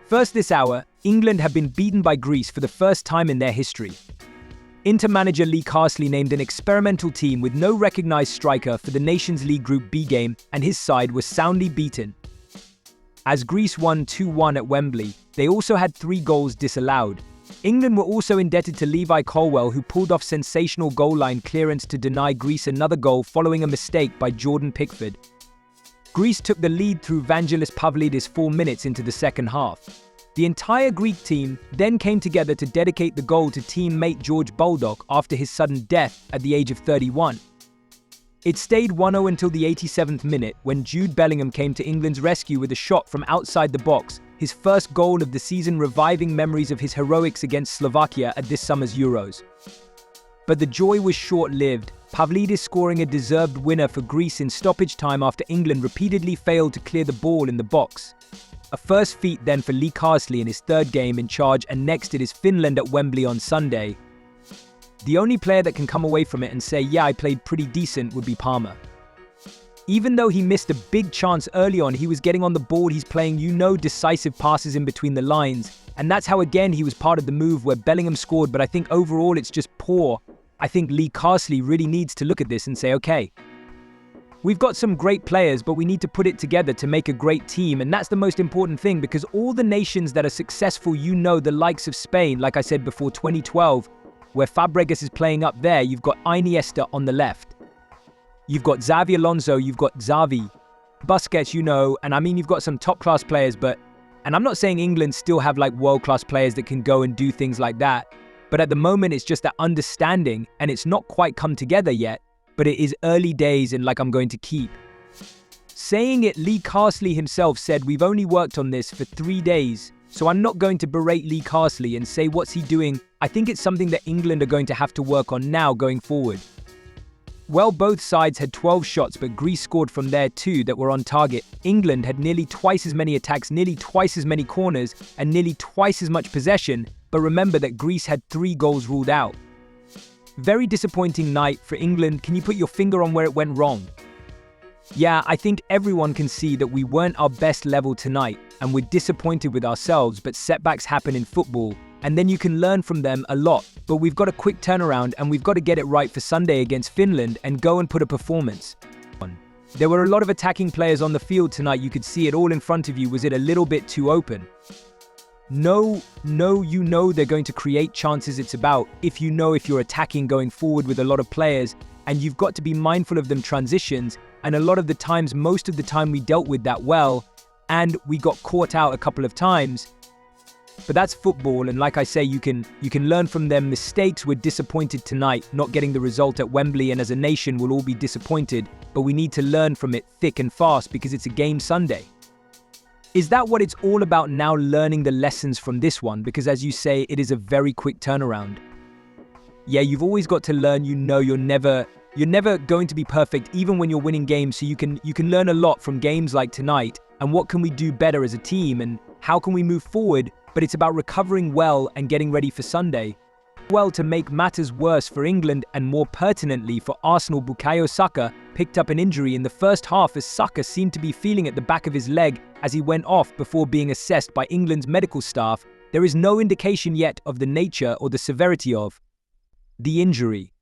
First this hour, England have been beaten by Greece for the first time in their history. Inter manager Lee Carsley named an experimental team with no recognised striker for the Nations League Group B game, and his side was soundly beaten. As Greece won 2-1 at Wembley, they also had 3 goals disallowed. England were also indebted to Levi Colwill, who pulled off sensational goal line clearance to deny Greece another goal following a mistake by Jordan Pickford. Greece took the lead through Vangelis Pavlidis 4 minutes into the second half. The entire Greek team then came together to dedicate the goal to teammate George Baldock after his sudden death at the age of 31. It stayed 1-0 until the 87th minute, when Jude Bellingham came to England's rescue with a shot from outside the box, his first goal of the season, reviving memories of his heroics against Slovakia at this summer's Euros. But the joy was short-lived, Pavlidis scoring a deserved winner for Greece in stoppage time after England repeatedly failed to clear the ball in the box. A first feat then for Lee Carsley in his 3rd game in charge, and next it is Finland at Wembley on Sunday. The only player that can come away from it and say, yeah, I played pretty decent, would be Palmer. Even though he missed a big chance early on, he was getting on the ball, he's playing, decisive passes in between the lines. And that's how, again, he was part of the move where Bellingham scored, but I think overall it's just poor. I think Lee Carsley really needs to look at this and say, okay, we've got some great players, but we need to put it together to make a great team. And that's the most important thing, because all the nations that are successful, the likes of Spain, like I said before, 2012, where Fabregas is playing up there, you've got Iniesta on the left. You've got Xavi Alonso, you've got Xavi, Busquets, and I mean, you've got some top-class players, and I'm not saying England still have like world-class players that can go and do things like that, but at the moment it's just that understanding, and it's not quite come together yet, but it is early days, and like I'm going to keep saying it. Lee Carsley himself said, we've only worked on this for 3 days, so I'm not going to berate Lee Carsley and say what's he doing. I think it's something that England are going to have to work on now going forward. Well, both sides had 12 shots, but Greece scored from their 2 that were on target. England had nearly twice as many attacks, nearly twice as many corners, and nearly twice as much possession, but remember that Greece had 3 goals ruled out. Very disappointing night for England. Can you put your finger on where it went wrong? Yeah, I think everyone can see that we weren't our best level tonight, and we're disappointed with ourselves, but setbacks happen in football, and then you can learn from them a lot. But we've got a quick turnaround, and we've got to get it right for Sunday against Finland and go and put a performance on. There were a lot of attacking players on the field tonight. You could see it all in front of you. Was it a little bit too open? No, they're going to create chances. It's about if you're attacking going forward with a lot of players, and you've got to be mindful of them transitions, and a lot of the times, most of the time, we dealt with that well, and we got caught out a couple of times. But that's football, and like I say, you can learn from them. Mistakes. We're disappointed tonight, not getting the result at Wembley, and as a nation we'll all be disappointed, but we need to learn from it thick and fast, because it's a game Sunday. Is that what it's all about now, learning the lessons from this one? Because as you say, it is a very quick turnaround. Yeah, you've always got to learn. You're never going to be perfect, even when you're winning games, so you can learn a lot from games like tonight, and what can we do better as a team, and how can we move forward? But it's about recovering well and getting ready for Sunday. Well, to make matters worse for England, and more pertinently for Arsenal, Bukayo Saka picked up an injury in the first half, as Saka seemed to be feeling at the back of his leg as he went off before being assessed by England's medical staff. There is no indication yet of the nature or the severity of the injury.